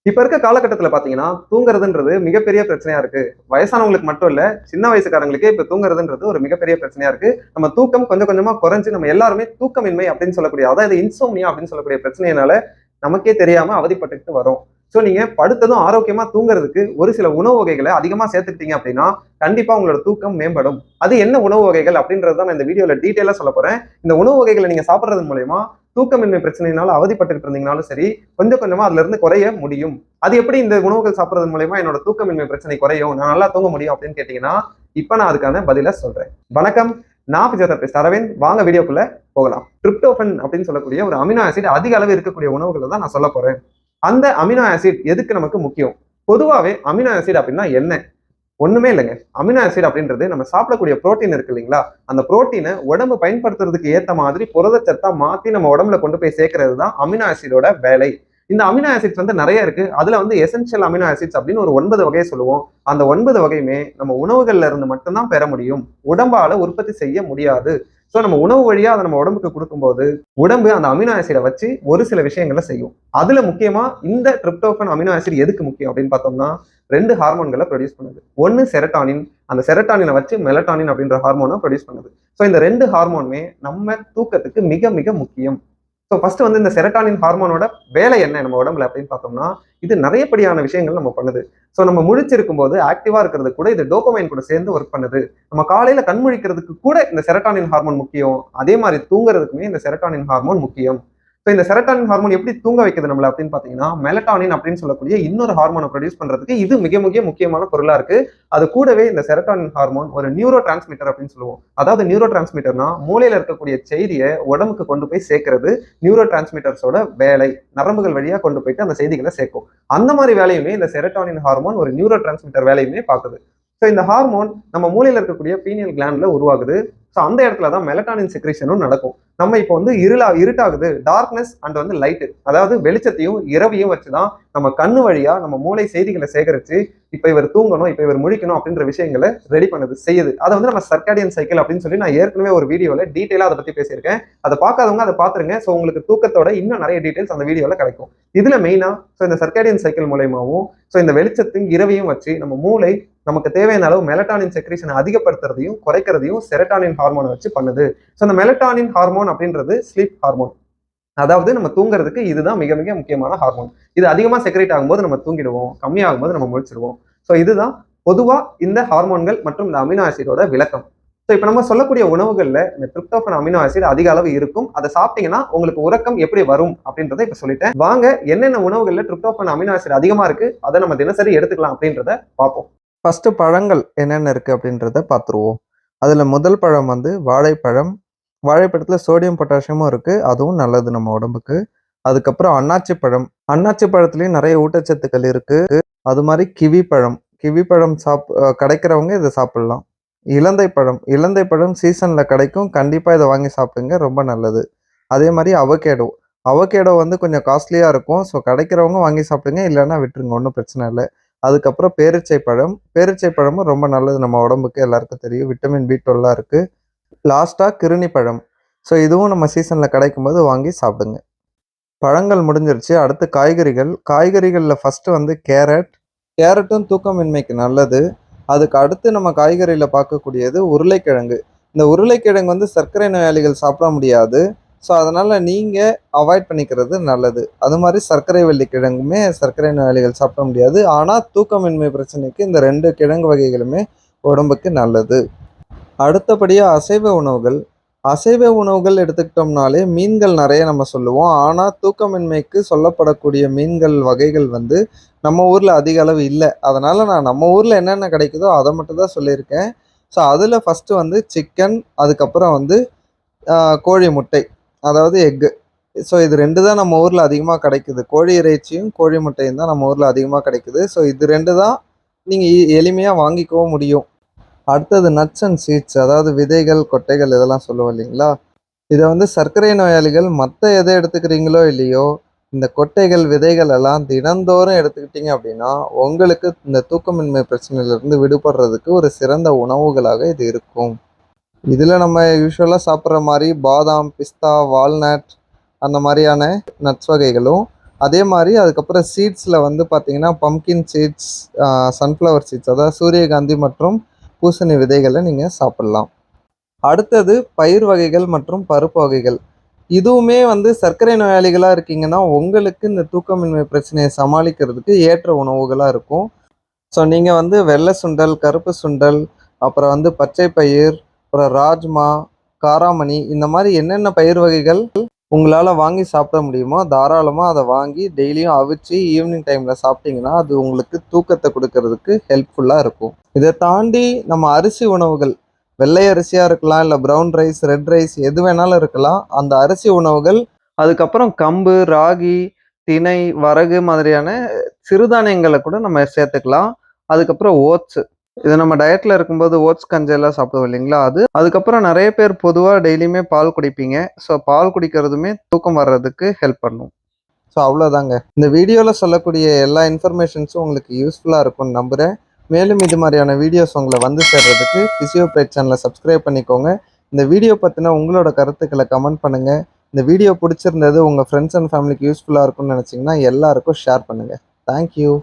இப்ப இருக்க காலகட்டத்துல பாத்தீங்கன்னா, தூங்குறதுன்றது மிகப்பெரிய பிரச்சனையா இருக்கு. வயசானவங்களுக்கு மட்டும் இல்ல, சின்ன வயசுக்காரங்களுக்கே இப்ப தூங்குறதுன்றது ஒரு மிகப்பெரிய பிரச்சனையா இருக்கு. நம்ம தூக்கம் கொஞ்சம் கொஞ்சமா குறைஞ்சு நம்ம எல்லாருமே தூக்கமின்மை அப்படின்னு சொல்லக்கூடிய, அதாவது இன்சோம்னியா அப்படின்னு சொல்லக்கூடிய பிரச்சனையினால நமக்கே தெரியாம அவதிப்பட்டுட்டு வரோம். சோ நீங்க படுத்ததும் ஆரோக்கியமா தூங்குறதுக்கு ஒரு சில உணவு வகைகள அதிகமா சேர்த்துக்கிட்டீங்க அப்படின்னா, கண்டிப்பா உங்களோட தூக்கம் மேம்படும். அது என்ன உணவு வகைகள் அப்படின்றத தான் நான் இந்த வீடியோல டீட்டெயிலா சொல்லப் போறேன். இந்த உணவு வகைகள நீங்க சாப்பிடுறது மூலியமா தூக்கமின்மை பிரச்சனையினால அவதிப்பட்டுட்டு இருந்தீங்கனாலும் சரி, கொஞ்சம் கொஞ்சமா அதுல இருந்து குறைய முடியும். அது எப்படி இந்த உணவுகள் சாப்பிடுறது மூலியமா என்னோட தூக்கமின்மை பிரச்சனை குறையும், நான் நல்லா தூங்க முடியும் அப்படின்னு கேட்டீங்கன்னா, இப்ப நான் அதுக்கான பதில சொல்றேன். வணக்கம். நான் பிசியோதெரபிஸ்ட் அரவிந்த். வாங்க வீடியோக்குள்ள போகலாம். டிரிப்டோபன் அப்படின்னு சொல்லக்கூடிய ஒரு அமினோ ஆசிட் அதிக அளவு இருக்கக்கூடிய உணவுகள தான் நான் சொல்லப் போறேன். அந்த அமினோ ஆசிட் எதுக்கு நமக்கு முக்கியம்? பொதுவாவே அமினோ ஆசிட் அப்படின்னா என்ன? ஒண்ணுமே இல்லைங்க. அமினோ ஆசிட் அப்படின்றது நம்ம சாப்பிடக்கூடிய புரோட்டீன் இருக்கு இல்லைங்களா? அந்த புரோட்டீன உடம்பு பயன்படுத்துறதுக்கு ஏத்த மாதிரி புரதச்சத்தா மாத்தி நம்ம உடம்புல கொண்டு போய் சேர்க்கிறது தான் அமினோ ஆசிடோட வேலை. இந்த அமினோ ஆசிட்ஸ் வந்து நெறைய இருக்கு. அதுல வந்து எசென்ஷியல் அமினோ ஆசிட்ஸ் அப்படின்னு ஒரு 9 வகைய சொல்லுவோம். அந்த 9 வகையுமே நம்ம உணவுகள்ல இருந்து மட்டும் தான் பெற முடியும். உடம்பால உற்பத்தி செய்ய முடியாது. சோ நம்ம உணவு வழியா அத நம்ம உடம்புக்கு குடுக்கும்போது, உடம்பு அந்த அமினோ ஆசிட வச்சு ஒரு சில விஷயங்கள செய்யும். அதுல முக்கியமா இந்த டிரிப்டோபன் அமினோ ஆசிட் எதுக்கு முக்கியம் அப்படின்னு பார்த்தோம்னா, 2 ஹார்மோன்கள புரொடியூஸ் பண்ணுது. ஒண்ணு செரட்டானின். அந்த செரட்டானின வச்சு மெலட்டானின் அப்படின்ற ஹார்மோன புரொடியூஸ் பண்ணுது. சோ இந்த 2 ஹார்மோனுமே நம்ம தூக்கத்துக்கு மிக மிக முக்கியம். ஸோ ஃபர்ஸ்ட் வந்து இந்த செரட்டானின் ஹார்மோனோட வேலை என்ன நம்ம உடம்புல அப்படின்னு பார்த்தோம்னா, இது நிறையப்படியான விஷயங்கள் நம்ம பண்ணுது. ஸோ நம்ம முழிச்சிருக்கும் போது ஆக்டிவா இருக்கிறது கூட இது டோபமைன் கூட சேர்ந்து ஒர்க் பண்ணுது. நம்ம காலையில கண் முழிக்கிறதுக்கு கூட இந்த செரட்டானின் ஹார்மோன் முக்கியம். அதே மாதிரி தூங்குறதுக்குமே இந்த செரட்டானின் ஹார்மோன் முக்கியம். ஸோ இந்த செரட்டானின் ஹார்மோன் எப்படி தூங்க வைக்குது நம்மள அப்படின்னு பார்த்தீங்கன்னா, மெலட்டானின் அப்படின்னு சொல்லக்கூடிய இன்னொரு ஹார்மோனை ப்ரொடியூஸ் பண்றதுக்கு இது மிக மிக முக்கியமான பொருளா இருக்கு. அது கூடவே இந்த செரட்டானின் ஹார்மோன் ஒரு நியூரோ டிரான்ஸ்மிட்டர் அப்படின்னு சொல்லுவோம். அதாவது நியூரோ டிரான்ஸ்மிட்டர்னா மூளையில இருக்கக்கூடிய செய்தியை உடம்புக்கு கொண்டு போய் சேர்க்கிறது நியூரோ டிரான்ஸ்மிட்டர்ஸோட வேலை. நரம்புகள் வழியா கொண்டு போயிட்டு அந்த செய்திகளை சேர்க்கும். அந்த மாதிரி வேலையுமே இந்த செரட்டானின் ஹார்மோன் ஒரு நியூரோ டிரான்ஸ்மிட்டர் வேலையுமே பார்க்குது. ஸோ இந்த ஹார்மோன் நம்ம மூளையில இருக்கக்கூடிய பீனியல் கிளாண்ட்ல உருவாகுது. ஸோ அந்த இடத்துல தான் மெலட்டானின் செக்ரேஷனும் நடக்கும். நம்ம இப்போ வந்து இருட்டாகுது, டார்க்னஸ் அண்ட் வந்து லைட், அதாவது வெளிச்சத்தையும் இரவையும் வச்சுதான் நம்ம கண்ணு வழியா நம்ம மூளை செய்திகளை சேகரிச்சு இப்ப இவர் தூங்கணும், இப்ப இவர் முழிக்கணும் அப்படின்ற விஷயங்களை ரெடி பண்ணுது, செய்யுது. அதை வந்து நம்ம சர்க்காடியன் சைக்கிள் அப்படின்னு சொல்லி நான் ஏற்கனவே ஒரு வீடியோல டீட்டெயிலா அதை பத்தி பேசியிருக்கேன். அதை பார்க்காதவங்க அதை பாத்துருங்க. ஸோ உங்களுக்கு தூக்கத்தோட இன்னும் நிறைய டீடைல்ஸ் அந்த வீடியோல கிடைக்கும். இதுல மெயினா ஸோ இந்த சர்க்காடியன் சைக்கிள் மூலயமாவும் ஸோ இந்த வெளிச்சத்தையும் இரவையும் வச்சு நம்ம மூளை நமக்கு தேவையான அளவு மெலட்டானின் செக்ரேஷனை அதிகப்படுத்துறதையும் குறைக்கிறதையும் செரட்டானின் ஹார்மோனை வச்சு பண்ணுது. ஸோ அந்த மெலட்டானின் ஹார்மோன் அப்படின்றது ஸ்லீப் ஹார்மோன். அதாவது நம்ம தூங்குறதுக்கு இதுதான் மிக மிக முக்கியமான ஹார்மோன். இது அதிகமா செக்ரேட் ஆகும்போது நம்ம தூங்கிடுவோம், கம்மியாகும்போது நம்ம முழிச்சிருவோம். ஸோ இதுதான் பொதுவா இந்த ஹார்மோன்கள் மற்றும் இந்த அமினோ ஆசிடோட விளக்கம். ஸோ இப்போ நம்ம சொல்லக்கூடிய உணவுகள்ல இந்த டிரிப்டோபன் அமினோ ஆசிட் அதிக அளவு இருக்கும். அதை சாப்பிட்டீங்கன்னா உங்களுக்கு உறக்கம் எப்படி வரும் அப்படின்றத இப்ப சொல்லிட்டேன். வாங்க என்னென்ன உணவுகள்ல டிரிப்டோபன் அமினோ ஆசிட் அதிகமா இருக்கு, அதை நம்ம தினசரி எடுத்துக்கலாம் அப்படின்றத பார்ப்போம். ஃபர்ஸ்ட் பழங்கள் என்னென்ன இருக்கு அப்படின்றத பார்த்துருவோம். அதுல முதல் பழம் வந்து வாழைப்பழம். வாழைப்பழத்துல சோடியம் பொட்டாசியமும் இருக்கு, அதுவும் நல்லது நம்ம உடம்புக்கு. அதுக்கப்புறம் அன்னாச்சி பழம். அன்னாச்சி பழத்துலயும் நிறைய ஊட்டச்சத்துக்கள் இருக்கு. அது மாதிரி கிவி பழம். கிவி பழம் கிடைக்கிறவங்க இதை சாப்பிடலாம். இலந்தை பழம். இலந்தை பழம் சீசன்ல கிடைக்கும், கண்டிப்பா இதை வாங்கி சாப்பிடுங்க, ரொம்ப நல்லது. அதே மாதிரி அவகேடோ. அவகேடோ வந்து கொஞ்சம் காஸ்ட்லியா இருக்கும். ஸோ கிடைக்கிறவங்க வாங்கி சாப்பிடுங்க, இல்லைன்னா விட்டுருங்க, ஒன்றும் பிரச்சனை இல்லை. அதுக்கப்புறம் பேரிச்சை பழம். பேரிச்சை பழமும் ரொம்ப நல்லது நம்ம உடம்புக்கு, எல்லாருக்கும் தெரியும், விட்டமின் B12 இருக்கு. லாஸ்டா கிருணி பழம். ஸோ இதுவும் நம்ம சீசன்ல கிடைக்கும் போது வாங்கி சாப்பிடுங்க. பழங்கள் முடிஞ்சிருச்சு. அடுத்து காய்கறிகள். காய்கறிகள்ல ஃபர்ஸ்ட் வந்து கேரட். கேரட்டும் தூக்கமின்மைக்கு நல்லது. அதுக்கு அடுத்து நம்ம காய்கறியில பார்க்கக்கூடியது உருளைக்கிழங்கு. இந்த உருளைக்கிழங்கு வந்து சர்க்கரை நோயாளிகள் சாப்பிட முடியாது. ஸோ அதனால நீங்க அவாய்ட் பண்ணிக்கிறது நல்லது. அது மாதிரி சர்க்கரை வெள்ளி கிழங்குமே சர்க்கரை நோயாளிகள் சாப்பிட முடியாது. ஆனா தூக்கமின்மை பிரச்சனைக்கு இந்த 2 கிழங்கு வகைகளுமே உடம்புக்கு நல்லது. அடுத்தபடியா அசைவ உணவுகள். அசைவ உணவுகள் எடுத்துக்கிட்டோம்னாலே மீன்கள் நிறைய நம்ம சொல்லுவோம். ஆனா தூக்கமின்மைக்கு சொல்லப்படக்கூடிய மீன்கள் வகைகள் வந்து நம்ம ஊர்ல அதிக அளவு இல்லை. அதனால நான் நம்ம ஊர்ல என்னென்ன கிடைக்குதோ அதை மட்டும் தான் சொல்லியிருக்கேன். ஸோ அதுல ஃபர்ஸ்ட் வந்து சிக்கன், அதுக்கப்புறம் வந்து கோழி முட்டை, அதாவது எக்கு. ஸோ இது 2 தான் நம்ம ஊர்ல அதிகமா கிடைக்குது. கோழி இறைச்சியும் கோழி முட்டையும் தான் நம்ம ஊர்ல அதிகமா கிடைக்குது. ஸோ இது 2 தான் நீங்க எளிமையா வாங்கிக்கவும் முடியும். அடுத்தது நட்ஸ் அண்ட் சீட்ஸ், அதாவது விதைகள், கொட்டைகள், இதெல்லாம் சொல்லுவோம் இல்லைங்களா? இதை வந்து சர்க்கரை நோயாளிகள் மற்ற எதை எடுத்துக்கிறீங்களோ இல்லையோ, இந்த கொட்டைகள், விதைகள் எல்லாம் தினந்தோறும் எடுத்துக்கிட்டீங்க அப்படின்னா உங்களுக்கு இந்த தூக்கமின்மை பிரச்சனையிலிருந்து விடுபடுறதுக்கு ஒரு சிறந்த உணவுகளாக இது இருக்கும். இதுல நம்ம யூஸ்வலா சாப்பிட்ற மாதிரி பாதாம், பிஸ்தா, வால்நட் அந்த மாதிரியான நட்ஸ் வகைகளும், அதே மாதிரி அதுக்கப்புறம் சீட்ஸில் வந்து பார்த்தீங்கன்னா பம்கின் சீட்ஸ், சன்ஃப்ளவர் சீட்ஸ், அதாவது சூரியகாந்தி மற்றும் பூசணி விதைகளை நீங்கள் சாப்பிட்லாம். அடுத்தது பயிர் வகைகள் மற்றும் பருப்பு வகைகள். இதுவுமே வந்து சர்க்கரை நோயாளிகளா இருக்கீங்கன்னா, உங்களுக்கு இந்த தூக்கமின்மை பிரச்சனைய சமாளிக்கிறதுக்கு ஏற்ற உணவுகளா இருக்கும். ஸோ நீங்க வந்து வெள்ள சுண்டல், கருப்பு சுண்டல், அப்புறம் வந்து பச்சை பயிர், அப்புறம் ராஜ்மா, காராமணி இந்த மாரி என்னென்ன பயிர் வகைகள் உங்களால வாங்கி சாப்பிட முடியுமோ, தாராளமா அத வாங்கி டெய்லியும் அவிச்சு ஈவினிங் டைம்ல சாப்பிட்டீங்கன்னா, அது உங்களுக்கு தூக்கத்த குடுக்கறதுக்கு ஹெல்ப்ஃபுல்லா இருக்கும். இத தாண்டி நம்ம அரிசி உணவுகள், வெள்ளை அரிசியா இருக்கலாம், இல்ல ப்ரவுன் ரைஸ், ரெட் ரைஸ் எது வேணாலும் இருக்கலாம். அந்த அரிசி உணவுகள், அதுக்கப்புறம் கம்பு, ராகி, திணை, வரகு மாதிரியான சிறுதானியங்கள கூட நம்ம சேர்த்துக்கலாம். அதுக்கப்புறம் ஓட்ஸ். இது நம்ம டயட்ல இருக்கும்போது ஓட்ஸ் கஞ்சி எல்லாம் சாப்பிடுவோம் இல்லைங்களா? அது. அதுக்கப்புறம் நெறைய பேர் பொதுவா டெய்லியுமே பால் குடிப்பீங்க. ஸோ பால் குடிக்கிறதுமே தூக்கம் வர்றதுக்கு ஹெல்ப் பண்ணும். ஸோ அவ்வளோதாங்க. இந்த வீடியோல சொல்லக்கூடிய எல்லா இன்ஃபர்மேஷன்ஸும் உங்களுக்கு யூஸ்ஃபுல்லா இருக்கும்னு நம்புறேன். மேலும் இது மாரியான வீடியோஸ் உங்கள வந்து சேர்றதுக்கு பிசியோபேட் சேனல சப்ஸ்கிரைப் பண்ணிக்கோங்க. இந்த வீடியோ பத்தின உங்களோட கருத்துக்கள கமெண்ட் பண்ணுங்க. இந்த வீடியோ புடிச்சிருந்தது, உங்க ஃப்ரெண்ட்ஸ் அண்ட் ஃபேமிலிக்கு யூஸ்ஃபுல்லா இருக்கும்னு நெனச்சீங்கன்னா, எல்லாருக்கும் ஷேர் பண்ணுங்க. Thank you.